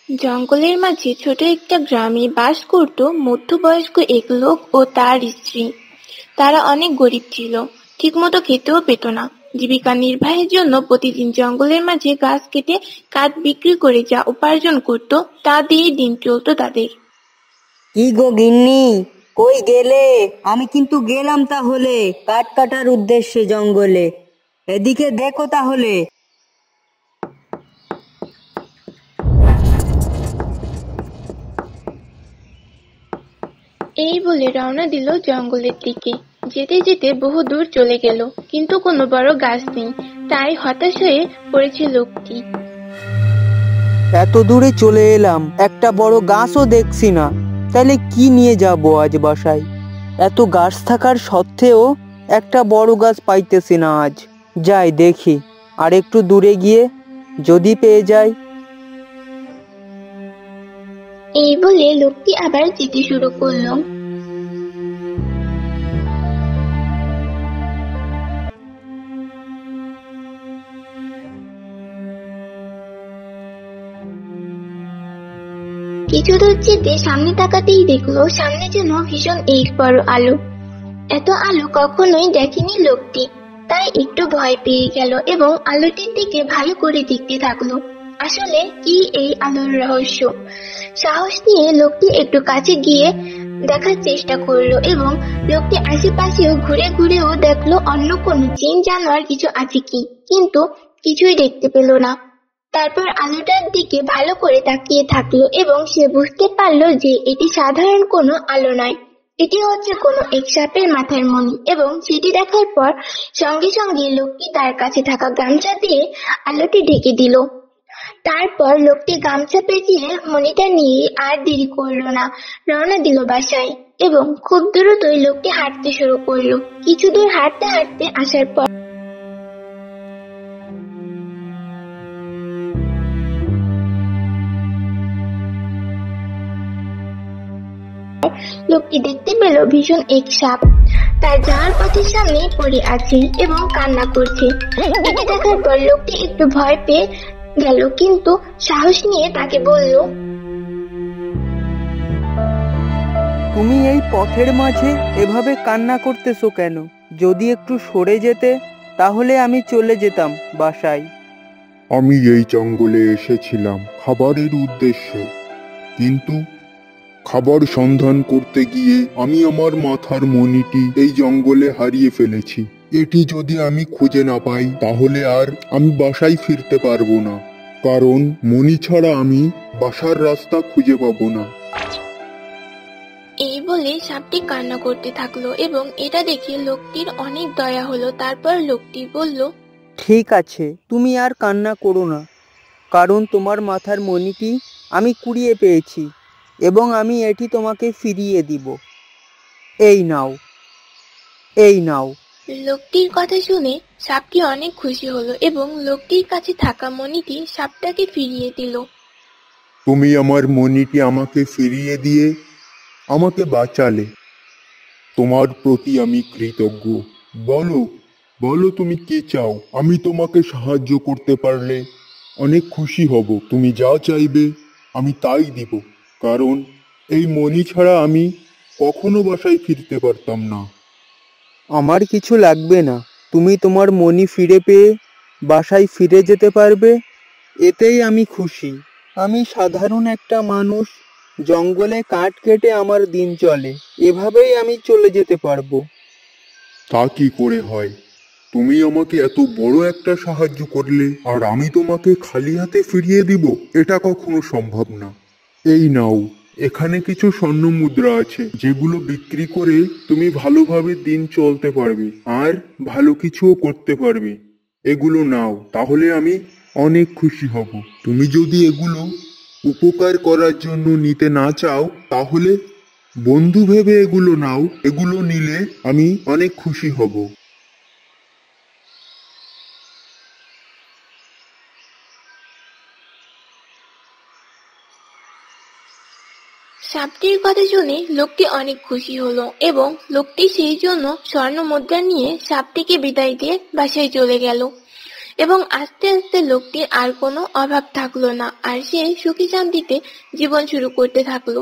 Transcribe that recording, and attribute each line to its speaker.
Speaker 1: জঙ্গলের মাঝে ছোট একটা গ্রামে বাস করত মধ্যবয়স্ক এক লোক ও তার স্ত্রী। তারা অনেক গরিব ছিল, ঠিকমতো খেতেও পেত না। জীবিকা নির্বাহের জন্য প্রতিদিন জঙ্গলের মাঝে গাছ কেটে কাঠ বিক্রি করে যা উপার্জন করত তা দিয়েই দিন চলত তাদের।
Speaker 2: কি গো গিন্নি, কই গেলে? আমি কিন্তু গেলাম তাহলে কাঠ কাটার উদ্দেশ্যে জঙ্গলে। এদিকে দেখো তাহলে।
Speaker 1: এই বলে রওনা দিল জঙ্গলের দিকে। যেতে যেতে বহু দূর চলে গেল, কিন্তু কোনো বড় গাছ নেই। তাই হতাশ হয়ে পড়েছে লোকটি।
Speaker 3: এত দূরে চলে এলাম, একটা বড় গাছও দেখছি না, তাহলে কি নিয়ে যাব আজ বাসায়? এত গাছ থাকার সত্ত্বেও একটা বড় গাছ পাইতেছি না আজ। যাই দেখি, আর একটু দূরে গিয়ে যদি পেয়ে যাই।
Speaker 1: এই বলে লোকটি আবার যেতে শুরু করলো। কিছু দূর যেতে সামনে তাকাতেই দেখলো সামনে যেন ভীষণ এক বড় আলো। এত আলো কখনোই দেখেনি লোকটি, তাই একটু ভয় পেয়ে গেল এবং আলোটির দিকে ভালো করে দেখতে থাকলো। আসলে কি এই আলোর রহস্য? সাহস নিয়ে লোকটি একটু কাছে গিয়ে দেখার চেষ্টা করলো এবং লোকটি আশেপাশেও ঘুরে ঘুরেও দেখলো অন্য কোনো জিন জানোয়ার কিছু আছে কি, কিন্তু কিছুই দেখতে পেল না। তারপর আলোটার দিকে ভালো করে তাকিয়ে থাকলো এবং সে বুঝতে পারলো যে এটি সাধারণ কোনো আলো নয়, এটি হচ্ছে কোনো এক সাপের মাথার মণি। এবং সেটি দেখার পর সঙ্গে সঙ্গে লোকটি তার কাছে থাকা গামছা দিয়ে আলোটি ঢেকে দিল। তারপর লোকটি গামছা পেঁচিয়ে মণিটা নিয়ে আর দেরি করলো না, রওনা দিল বাসায়। এবং খুব দ্রুতই লোকটি হাঁটতে শুরু করলো। কিছু দূর হাঁটতে হাঁটতে আসার পর লোকটি দেখতে পেল ভীষণ এক সাপ তার যাওয়ার পথের সামনে পড়ে আছে এবং কান্না করছে। এটি দেখার পর লোকটি একটু ভয় পেয়ে গেল, কিন্তু সাহস নিয়ে তাকে বলল,
Speaker 3: তুমি এই পথের মাঝে এভাবে কান্না করতেছো কেন? যদি একটু সরে যেতে তাহলে আমি চলে যেতাম বাসায়।
Speaker 4: আমি এই জঙ্গলে এসেছিলাম খাবারের উদ্দেশ্যে, কিন্তু খাবার সন্ধান করতে গিয়ে আমি আমার মাথার মণিটি এই জঙ্গলে হারিয়ে ফেলেছি। এটি যদি আমি খুঁজে না পাই তাহলে আর আমি বাসায় ফিরতে পারবো না, কারণ মণি ছাড়া আমি বাসার রাস্তা খুঁজে পাবো না।
Speaker 1: এই বলে সাপটি কান্না করতে থাকলো এবং এটা দেখে লোকটির অনেক দয়া হলো। তারপর লোকটি বলল,
Speaker 3: ঠিক আছে, তুমি আর কান্না করো না, কারণ তোমার মাথার মণিটি আমি কুড়িয়ে পেয়েছি এবং আমি এটি তোমাকে ফিরিয়ে দিব। এই নাও, এই নাও।
Speaker 1: লোকটির কথা শুনে সাপটি অনেক খুশি হলো এবং লোকটির কাছে থাকা মণিটি সাপটাকে ফিরিয়ে দিল।
Speaker 4: তুমি আমার মণিটি আমাকে ফিরিয়ে দিয়ে আমাকে বাঁচালে, তোমার প্রতি আমি কৃতজ্ঞ। বলো বলো তুমি কি চাও? আমি তোমাকে সাহায্য করতে পারলে অনেক খুশি হব। তুমি যা চাইবে আমি তাই দিব, কারণ এই মণি ছাড়া আমি কখনো বাসায় ফিরতে পারতাম না।
Speaker 3: আমার কিছু লাগবে না, তুমি তোমার মণি ফিরে পেয়ে বাসায় ফিরে যেতে পারবে, এতেই আমি খুশি। আমি সাধারণ একটা মানুষ, জঙ্গলে কাঠ কেটে আমার দিন চলে, এভাবেই আমি চলে যেতে পারবো।
Speaker 4: তা কি করে হয়? তুমি আমাকে এত বড় একটা সাহায্য করলে আর আমি তোমাকে খালি হাতে ফিরিয়ে দিব? এটা কখনো সম্ভব না। এই নাও, এখানে কিছু স্বর্ণ মুদ্রা আছে, যেগুলো বিক্রি করে তুমি ভালোভাবে দিন চলতে পারবে আর ভালো কিছুও করতে পারবে। এগুলো নাও, তাহলে আমি অনেক খুশি হব। তুমি যদি এগুলো উপকার করার জন্য নিতে না চাও তাহলে বন্ধু ভেবে এগুলো নাও, এগুলো নিলে আমি অনেক খুশি হব।
Speaker 1: সাপটির কথা শুনে লোকটি অনেক খুশি হলো এবং লোকটি সেই জন্য স্বর্ণ মুদ্রা নিয়ে সাপটিকে বিদায় দিয়ে বাসায় চলে গেল। এবং আস্তে আস্তে লোকটির আর কোনো অভাব থাকলো না, আর সে সুখী শান্তিতে জীবন শুরু করতে থাকলো।